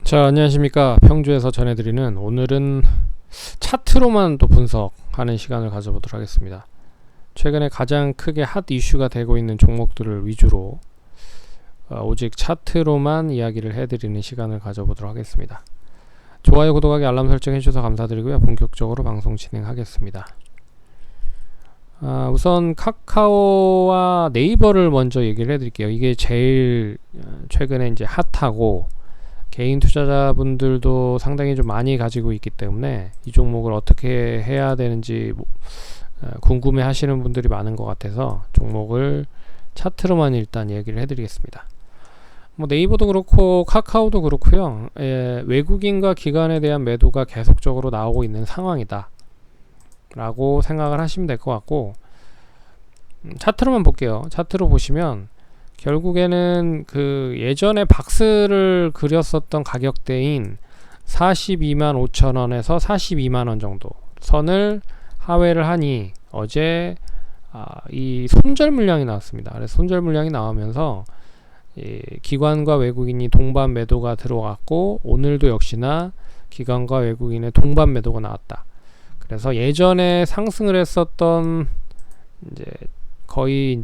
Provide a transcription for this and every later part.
자, 안녕하십니까. 평주에서 전해드리는 오늘은 차트로만 또 분석하는 시간을 가져보도록 하겠습니다. 최근에 가장 크게 핫 이슈가 되고 있는 종목들을 위주로 오직 차트로만 이야기를 해드리는 시간을 가져보도록 하겠습니다. 좋아요, 구독하기, 알람 설정 해주셔서 감사드리고요. 본격적으로 방송 진행하겠습니다. 우선 카카오와 네이버를 먼저 얘기를 해드릴게요. 이게 제일 최근에 이제 핫하고 개인 투자자분들도 상당히 좀 많이 가지고 있기 때문에 이 종목을 어떻게 해야 되는지 궁금해 하시는 분들이 많은 것 같아서 종목을 차트로만 일단 얘기를 해드리겠습니다. 네이버도 그렇고 카카오도 그렇고요. 외국인과 기관에 대한 매도가 계속적으로 나오고 있는 상황이다 라고 생각을 하시면 될 것 같고, 차트로만 볼게요. 차트로 보시면 결국에는 그 예전에 박스를 그렸었던 가격대인 42만 5천원에서 42만원 정도 선을 하회를 하니 어제 이 손절 물량이 나왔습니다. 그래서 손절 물량이 나오면서 기관과 외국인이 동반 매도가 들어갔고, 오늘도 역시나 기관과 외국인의 동반 매도가 나왔다. 그래서 예전에 상승을 했었던 거의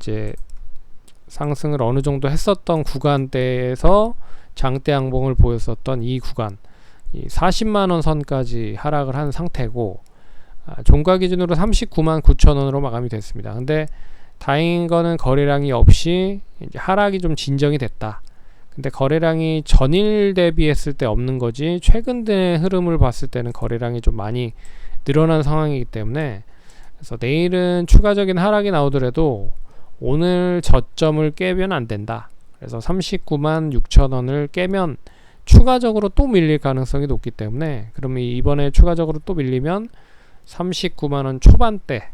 상승을 어느 정도 했었던 구간대에서 장대 양봉을 보였었던 이 구간, 이 40만원 선까지 하락을 한 상태고, 종가 기준으로 39만 9천원으로 마감이 됐습니다. 근데 다행인 거는 거래량이 없이 이제 하락이 좀 진정이 됐다. 근데 거래량이 전일 대비했을 때 없는 거지, 최근의 흐름을 봤을 때는 거래량이 좀 많이 늘어난 상황이기 때문에, 그래서 내일은 추가적인 하락이 나오더라도 오늘 저점을 깨면 안 된다. 그래서 39만 6천원을 깨면 추가적으로 또 밀릴 가능성이 높기 때문에, 그러면 이번에 추가적으로 또 밀리면 39만원 초반대나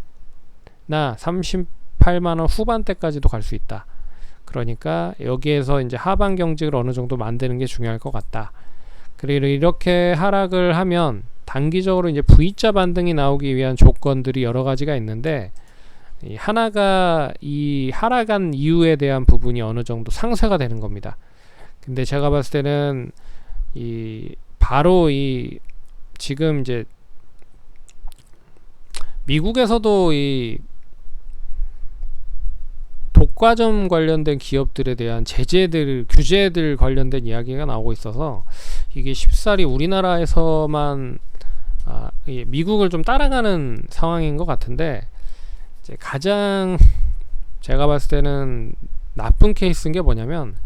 38만원 후반대까지도 갈 수 있다. 그러니까 여기에서 이제 하반 경직을 어느 정도 만드는 게 중요할 것 같다. 그리고 이렇게 하락을 하면 단기적으로 이제 V자 반등이 나오기 위한 조건들이 여러 가지가 있는데, 하나가 이 하락한 이유에 대한 부분이 어느 정도 상쇄가 되는 겁니다. 근데 제가 봤을 때는 바로 지금 이제 미국에서도 이 독과점 관련된 기업들에 대한 규제들 관련된 이야기가 나오고 있어서 이게 쉽사리 우리나라에서만 미국을 좀 따라가는 상황인 것 같은데, 가장 제가 봤을 때는 나쁜 케이스인 게 뭐냐면,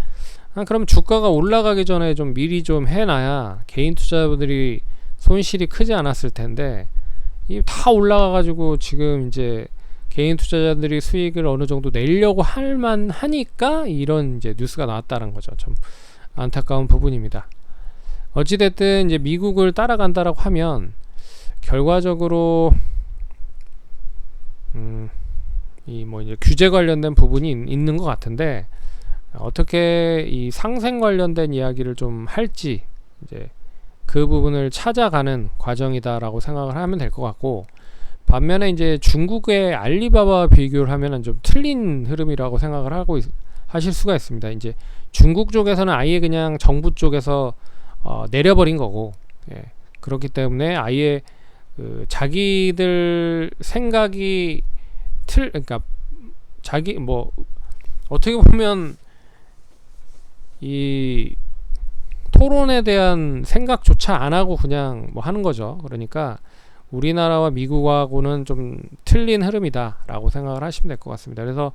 그럼 주가가 올라가기 전에 좀 미리 좀 해놔야 개인 투자자분들이 손실이 크지 않았을 텐데, 이 다 올라가가지고 지금 이제 개인 투자자들이 수익을 어느 정도 내려고 할만 하니까 이런 이제 뉴스가 나왔다는 거죠. 좀 안타까운 부분입니다. 어찌됐든 이제 미국을 따라간다라고 하면 결과적으로 이제 규제 관련된 부분이 있는 것 같은데, 어떻게 이 상생 관련된 이야기를 좀 할지 이제 그 부분을 찾아가는 과정이다라고 생각을 하면 될 것 같고, 반면에 이제 중국의 알리바바 비교를 하면은 좀 틀린 흐름이라고 생각을 하실 수가 있습니다. 이제 중국 쪽에서는 아예 그냥 정부 쪽에서 내려버린 거고, 그렇기 때문에 아예 자기들 생각이 그러니까 자기 어떻게 보면 이 토론에 대한 생각조차 안 하고 그냥 하는 거죠. 그러니까 우리나라와 미국하고는 좀 틀린 흐름이다 라고 생각을 하시면 될 것 같습니다. 그래서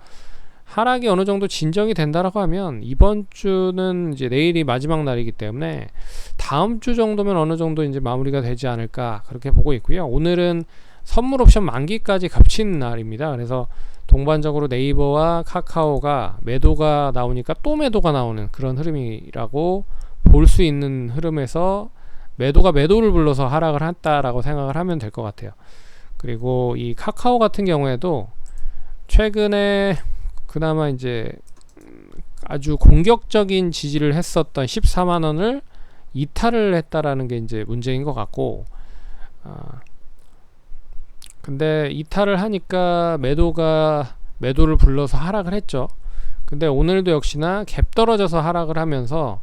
하락이 어느 정도 진정이 된다라고 하면 이번 주는 이제 내일이 마지막 날이기 때문에 다음 주 정도면 어느 정도 이제 마무리가 되지 않을까 그렇게 보고 있고요. 오늘은 선물 옵션 만기까지 겹친 날입니다. 그래서 동반적으로 네이버와 카카오가 매도가 나오니까 또 매도가 나오는 그런 흐름이라고 볼 수 있는 흐름에서 매도가 매도를 불러서 하락을 했다라고 생각을 하면 될 것 같아요. 그리고 이 카카오 같은 경우에도 최근에 그나마 이제 아주 공격적인 지지를 했었던 14만원을 이탈을 했다라는 게 이제 문제인 것 같고, 근데 이탈을 하니까 매도를 불러서 하락을 했죠. 근데 오늘도 역시나 갭 떨어져서 하락을 하면서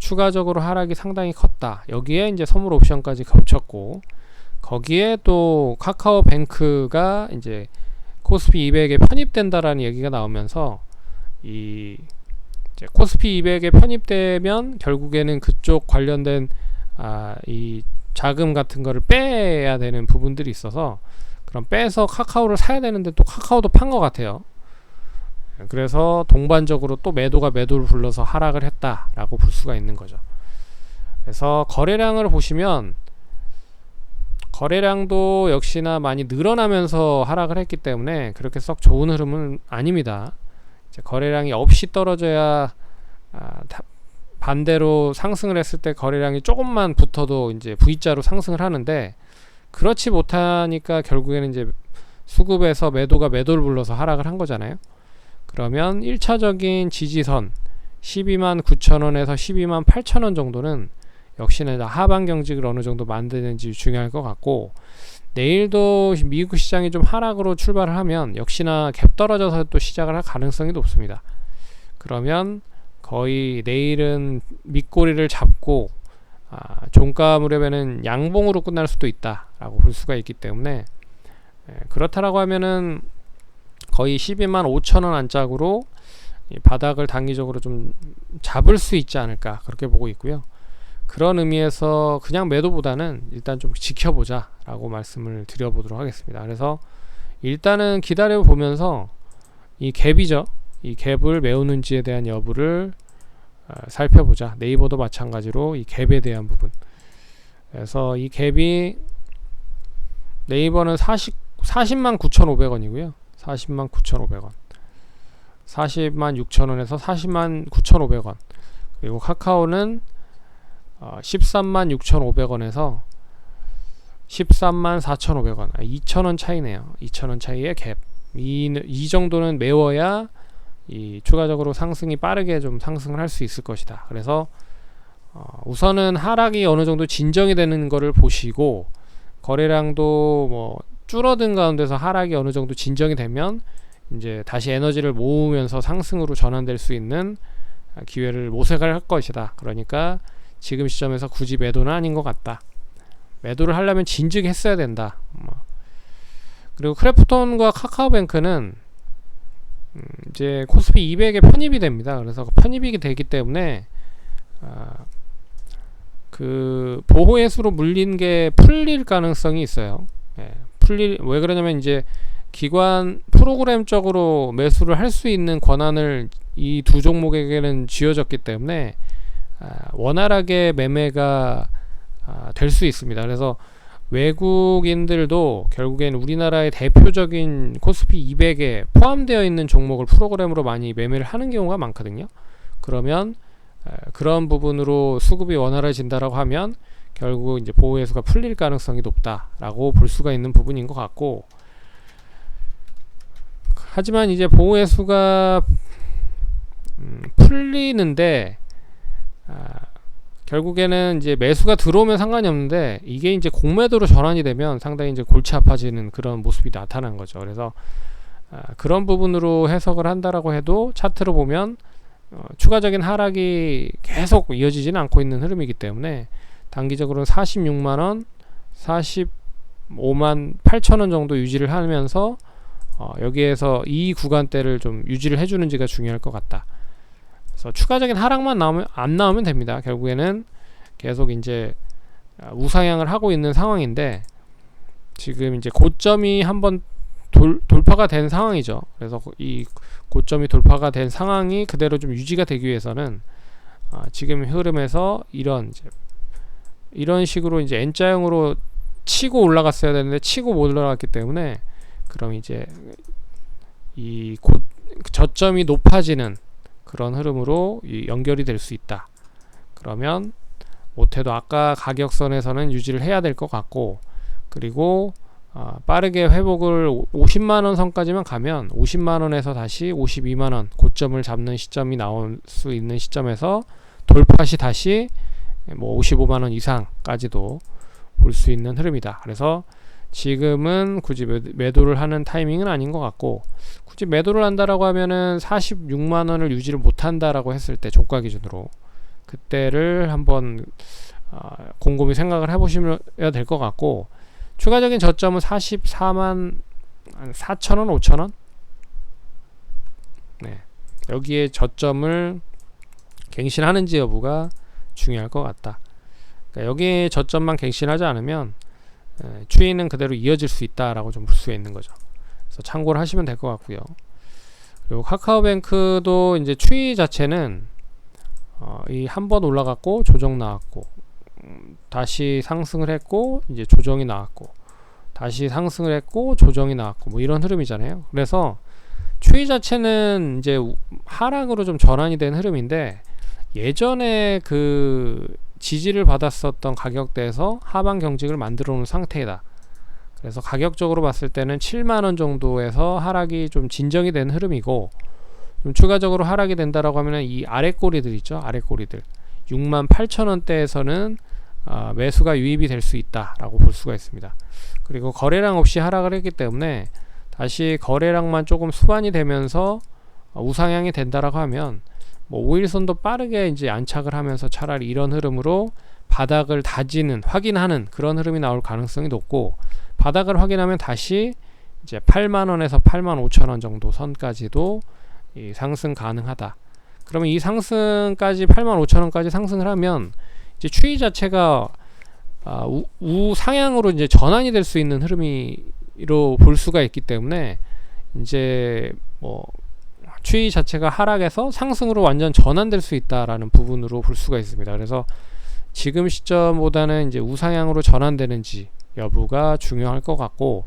추가적으로 하락이 상당히 컸다. 여기에 이제 선물 옵션까지 겹쳤고, 거기에 또 카카오뱅크가 이제 코스피 200에 편입된다라는 얘기가 나오면서 이 이제 코스피 200에 편입되면 결국에는 그쪽 관련된 이 자금 같은 거를 빼야 되는 부분들이 있어서, 그럼 빼서 카카오를 사야 되는데 또 카카오도 판 것 같아요. 그래서 동반적으로 또 매도가 매도를 불러서 하락을 했다라고 볼 수가 있는 거죠. 그래서 거래량을 보시면 거래량도 역시나 많이 늘어나면서 하락을 했기 때문에 그렇게 썩 좋은 흐름은 아닙니다. 이제 거래량이 없이 떨어져야 반대로 상승을 했을 때 거래량이 조금만 붙어도 이제 V자로 상승을 하는데, 그렇지 못하니까 결국에는 이제 수급에서 매도가 매도를 불러서 하락을 한 거잖아요. 그러면 1차적인 지지선 129,000원에서 128,000원 정도는 역시나 하방 경직을 어느 정도 만드는지 중요할 것 같고, 내일도 미국 시장이 좀 하락으로 출발을 하면 역시나 갭 떨어져서 또 시작을 할 가능성이 높습니다. 그러면 거의 내일은 밑꼬리를 잡고 종가 무렵에는 양봉으로 끝날 수도 있다라고 볼 수가 있기 때문에, 그렇다라고 하면은 거의 125,000원 안짝으로 바닥을 단기적으로 좀 잡을 수 있지 않을까, 그렇게 보고 있고요. 그런 의미에서 그냥 매도보다는 일단 좀 지켜보자 라고 말씀을 드려보도록 하겠습니다. 그래서 일단은 기다려 보면서 이 갭이죠, 이 갭을 메우는지에 대한 여부를 살펴보자. 네이버도 마찬가지로 이 갭에 대한 부분. 그래서 이 갭이 네이버는 409,500원이고요 409,500원 406,000원에서 409,500원, 그리고 카카오는 136,500원에서 134,500원, 2,000원 차이네요. 2,000원 차이의 갭. 이 정도는 메워야 이 추가적으로 상승이 빠르게 좀 상승을 할 수 있을 것이다. 그래서 우선은 하락이 어느 정도 진정이 되는 거를 보시고, 거래량도 뭐 줄어든 가운데서 하락이 어느 정도 진정이 되면 이제 다시 에너지를 모으면서 상승으로 전환될 수 있는 기회를 모색을 할 것이다. 그러니까 지금 시점에서 굳이 매도는 아닌 것 같다. 매도를 하려면 진즉했어야 된다. 그리고 크래프톤과 카카오뱅크는 이제 코스피 200에 편입이 됩니다. 그래서 편입이 되기 때문에 그 보호해수로 물린 게 풀릴 가능성이 있어요. 왜 그러냐면 이제 기관 프로그램적으로 매수를 할 수 있는 권한을 이 두 종목에게는 쥐어졌기 때문에 원활하게 매매가 될 수 있습니다. 그래서 외국인들도 결국엔 우리나라의 대표적인 코스피 200에 포함되어 있는 종목을 프로그램으로 많이 매매를 하는 경우가 많거든요. 그러면 그런 부분으로 수급이 원활해진다라고 하면 결국 이제 보호해수가 풀릴 가능성이 높다라고 볼 수가 있는 부분인 것 같고, 하지만 이제 보호해수가 풀리는데 결국에는 이제 매수가 들어오면 상관이 없는데, 이게 이제 공매도로 전환이 되면 상당히 이제 골치 아파지는 그런 모습이 나타난 거죠. 그래서 그런 부분으로 해석을 한다라고 해도 차트로 보면 추가적인 하락이 계속 이어지지는 않고 있는 흐름이기 때문에 단기적으로는 46만원, 45만 8천원 정도 유지를 하면서 여기에서 이 구간대를 좀 유지를 해주는지가 중요할 것 같다. 그래서 추가적인 하락만 안 나오면 됩니다. 결국에는 계속 이제 우상향을 하고 있는 상황인데, 지금 이제 고점이 한번 돌파가 된 상황이죠. 그래서 이 고점이 돌파가 된 상황이 그대로 좀 유지가 되기 위해서는 지금 흐름에서 이런 식으로 이제 N자형으로 치고 올라갔어야 되는데 치고 못 올라갔기 때문에, 그럼 이제 이 저점이 높아지는 그런 흐름으로 연결이 될 수 있다. 그러면 못해도 아까 가격선에서는 유지를 해야 될 것 같고, 그리고 빠르게 회복을 50만원 선까지만 가면 50만원에서 다시 52만원 고점을 잡는 시점이 나올 수 있는 시점에서 돌파시 다시 뭐 55만원 이상까지도 볼 수 있는 흐름이다. 그래서 지금은 굳이 매도를 하는 타이밍은 아닌 것 같고, 굳이 매도를 한다라고 하면은 46만원을 유지를 못한다라고 했을 때 종가 기준으로 그때를 한번 곰곰이 생각을 해보시면 될 것 같고, 추가적인 저점은 44만 4천원 5천원, 네, 여기에 저점을 갱신하는지 여부가 중요할 것 같다. 그러니까 여기에 저점만 갱신하지 않으면 추이는 그대로 이어질 수 있다라고 좀 볼 수가 있는 거죠. 그래서 참고를 하시면 될 것 같고요. 그리고 카카오뱅크도 이제 추이 자체는 이 한 번 올라갔고 조정 나왔고, 다시 상승을 했고 이제 조정이 나왔고, 다시 상승을 했고 조정이 나왔고, 뭐 이런 흐름이잖아요. 그래서 추이 자체는 이제 하락으로 좀 전환이 된 흐름인데, 예전에 그 지지를 받았었던 가격대에서 하방 경직을 만들어 놓은 상태이다. 그래서 가격적으로 봤을 때는 7만원 정도에서 하락이 좀 진정이 된 흐름이고, 좀 추가적으로 하락이 된다라고 하면 이 아랫꼬리들 있죠. 아랫꼬리들 68,000원대에서는 매수가 유입이 될 수 있다라고 볼 수가 있습니다. 그리고 거래량 없이 하락을 했기 때문에 다시 거래량만 조금 수반이 되면서 우상향이 된다라고 하면, 뭐 5일선도 빠르게 이제 안착을 하면서 차라리 이런 흐름으로 바닥을 다지는, 확인하는 그런 흐름이 나올 가능성이 높고, 바닥을 확인하면 다시 이제 8만원에서 85,000원 정도 선까지도 이 상승 가능하다. 그러면 이 상승까지 85,000원까지 상승을 하면 이제 추이 자체가 우상향으로 이제 전환이 될 수 있는 흐름이로 볼 수가 있기 때문에, 이제 뭐 추이 자체가 하락해서 상승으로 완전 전환될 수 있다라는 부분으로 볼 수가 있습니다. 그래서 지금 시점보다는 이제 우상향으로 전환되는지 여부가 중요할 것 같고,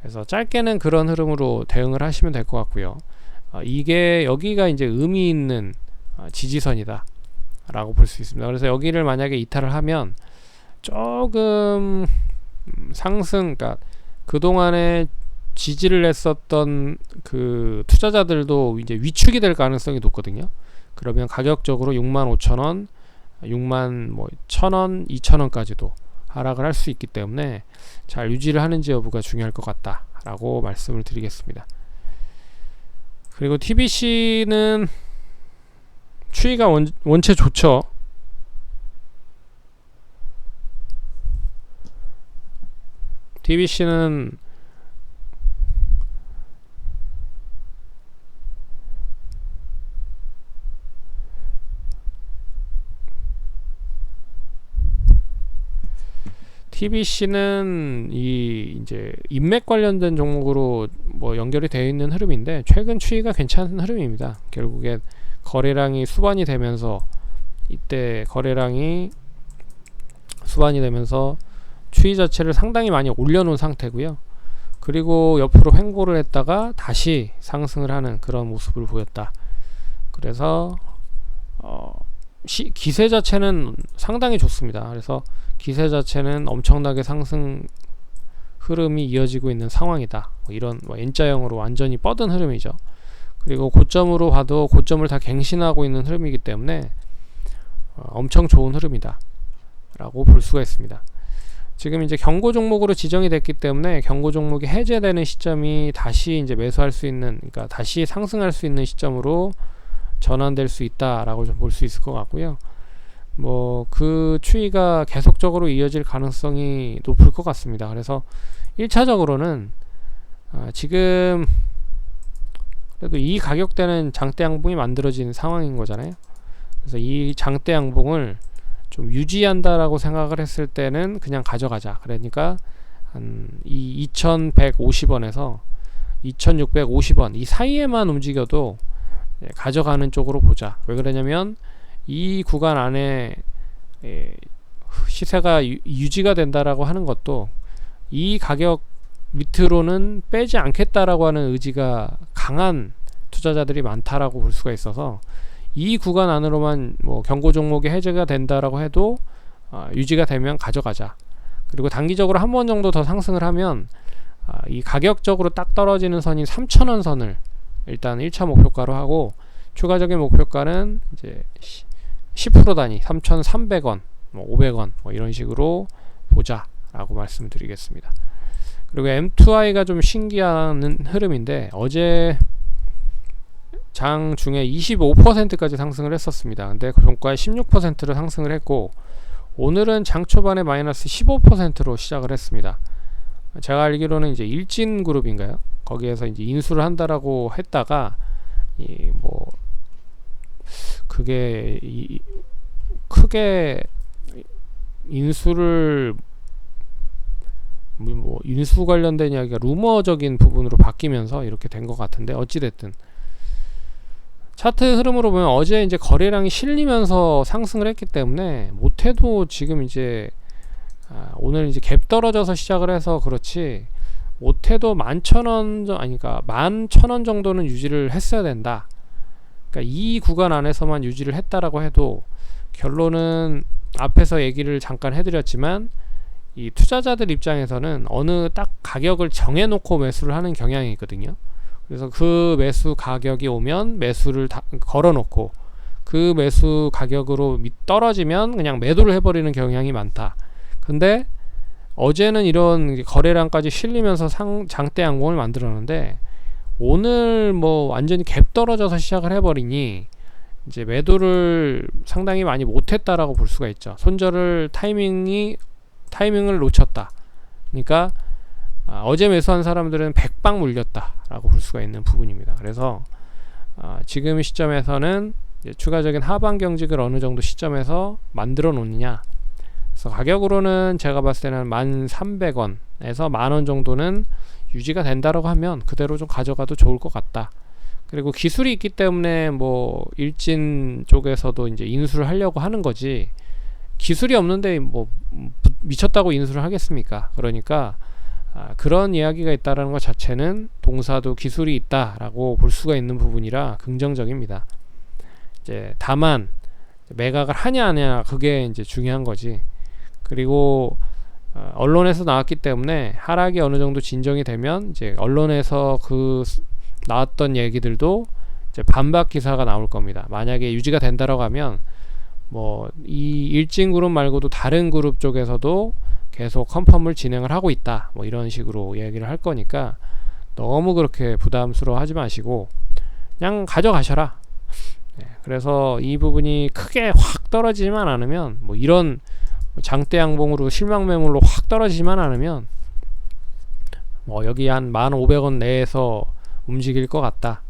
그래서 짧게는 그런 흐름으로 대응을 하시면 될 것 같고요. 이게 여기가 이제 의미 있는 지지선이다 라고 볼 수 있습니다. 그래서 여기를 만약에 이탈을 하면 조금 상승, 그러니까 그동안에 지지를 했었던 그 투자자들도 이제 위축이 될 가능성이 높거든요. 그러면 가격적으로 65,000원, 61,000원, 2,000원까지도 하락을 할 수 있기 때문에 잘 유지를 하는지 여부가 중요할 것 같다 라고 말씀을 드리겠습니다. 그리고 TBC는 추이가 원체 좋죠. TBC는 이제 인맥 관련된 종목으로 뭐 연결이 되어 있는 흐름인데, 최근 추이가 괜찮은 흐름입니다. 결국에 거래량이 수반이 되면서, 이때 거래량이 수반이 되면서 추이 자체를 상당히 많이 올려놓은 상태고요. 그리고 옆으로 횡보를 했다가 다시 상승을 하는 그런 모습을 보였다. 그래서 기세 자체는 상당히 좋습니다. 그래서 기세 자체는 엄청나게 상승 흐름이 이어지고 있는 상황이다. 뭐 이런 N자형으로 완전히 뻗은 흐름이죠. 그리고 고점으로 봐도 고점을 다 갱신하고 있는 흐름이기 때문에 엄청 좋은 흐름이다 라고 볼 수가 있습니다. 지금 이제 경고 종목으로 지정이 됐기 때문에 경고 종목이 해제되는 시점이 다시 이제 매수할 수 있는, 그러니까 다시 상승할 수 있는 시점으로 전환될 수 있다라고 좀 볼 수 있을 것 같고요. 뭐 그 추이가 계속적으로 이어질 가능성이 높을 것 같습니다. 그래서 1차적으로는 지금 그래도 이 가격대는 장대 양봉이 만들어진 상황인 거잖아요. 그래서 이 장대 양봉을 좀 유지한다라고 생각을 했을 때는 그냥 가져가자. 그러니까 한 이 2150원에서 2650원 이 사이에만 움직여도 가져가는 쪽으로 보자. 왜 그러냐면 이 구간 안에 시세가 유지가 된다라고 하는 것도 이 가격 밑으로는 빼지 않겠다라고 하는 의지가 강한 투자자들이 많다라고 볼 수가 있어서, 이 구간 안으로만 뭐 경고 종목이 해제가 된다라고 해도 유지가 되면 가져가자. 그리고 단기적으로 한 번 정도 더 상승을 하면 이 가격적으로 딱 떨어지는 선인 3,000원 선을 일단 1차 목표가로 하고, 추가적인 목표가는 이제 10% 단위 3,300원, 뭐 500원 뭐 이런 식으로 보자 라고 말씀드리겠습니다. 그리고 M2I가 좀 신기한 흐름인데, 어제 장 중에 25%까지 상승을 했었습니다. 근데 그 종가에 16%를 상승을 했고, 오늘은 장 초반에 마이너스 15%로 시작을 했습니다. 제가 알기로는 이제 일진그룹인가요? 거기에서 이제 인수를 한다라고 했다가 뭐 그게 크게 인수를 뭐 인수 관련된 이야기가 루머적인 부분으로 바뀌면서 이렇게 된 것 같은데, 어찌됐든 차트 흐름으로 보면 어제 이제 거래량이 실리면서 상승을 했기 때문에 못해도 지금 이제 오늘 이제 갭 떨어져서 시작을 해서 그렇지, 못해도 11,000원 아니 그러니까 11,000원 정도는 유지를 했어야 된다. 그러니까 이 구간 안에서만 유지를 했다라고 해도, 결론은 앞에서 얘기를 잠깐 해드렸지만 이 투자자들 입장에서는 어느 딱 가격을 정해놓고 매수를 하는 경향이 있거든요. 그래서 그 매수 가격이 오면 매수를 다 걸어놓고, 그 매수 가격으로 떨어지면 그냥 매도를 해버리는 경향이 많다. 근데 어제는 이런 거래량까지 실리면서 장대 양봉을 만들었는데, 오늘 뭐 완전히 갭 떨어져서 시작을 해버리니 이제 매도를 상당히 많이 못했다라고 볼 수가 있죠. 손절을 타이밍을 놓쳤다. 그러니까 어제 매수한 사람들은 100방 물렸다라고 볼 수가 있는 부분입니다. 그래서 지금 시점에서는 추가적인 하방 경직을 어느 정도 시점에서 만들어 놓느냐. 그래서 가격으로는 제가 봤을 때는 1,300원에서 만원 정도는 유지가 된다라고 하면 그대로 좀 가져가도 좋을 것 같다. 그리고 기술이 있기 때문에 뭐 일진 쪽에서도 이제 인수를 하려고 하는 거지, 기술이 없는데 뭐 미쳤다고 인수를 하겠습니까? 그러니까 그런 이야기가 있다라는 것 자체는 동사도 기술이 있다라고 볼 수가 있는 부분이라 긍정적입니다. 이제 다만 매각을 하냐 안 하냐, 그게 이제 중요한 거지. 그리고 언론에서 나왔기 때문에 하락이 어느 정도 진정이 되면 이제 언론에서 그 나왔던 얘기들도 이제 반박 기사가 나올 겁니다. 만약에 유지가 된다라고 하면 뭐 이 일진 그룹 말고도 다른 그룹 쪽에서도 계속 컨펌을 진행을 하고 있다, 뭐 이런 식으로 얘기를 할 거니까 너무 그렇게 부담스러워 하지 마시고 그냥 가져가셔라. 네, 그래서 이 부분이 크게 확 떨어지지만 않으면, 뭐 이런 장대 양봉으로 실망 매물로 확 떨어지지만 않으면 뭐 여기 한 1,500원 내에서 움직일 것 같다.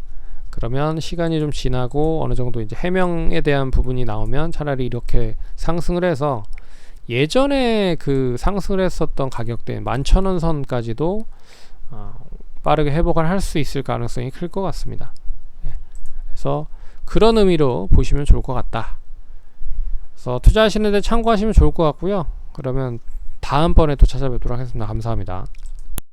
그러면 시간이 좀 지나고 어느 정도 이제 해명에 대한 부분이 나오면 차라리 이렇게 상승을 해서 예전에 그 상승을 했었던 가격대 11,000원 선까지도 빠르게 회복을 할 수 있을 가능성이 클 것 같습니다. 그래서 그런 의미로 보시면 좋을 것 같다. 그래서 투자하시는 데 참고하시면 좋을 것 같고요. 그러면 다음번에 또 찾아뵙도록 하겠습니다. 감사합니다.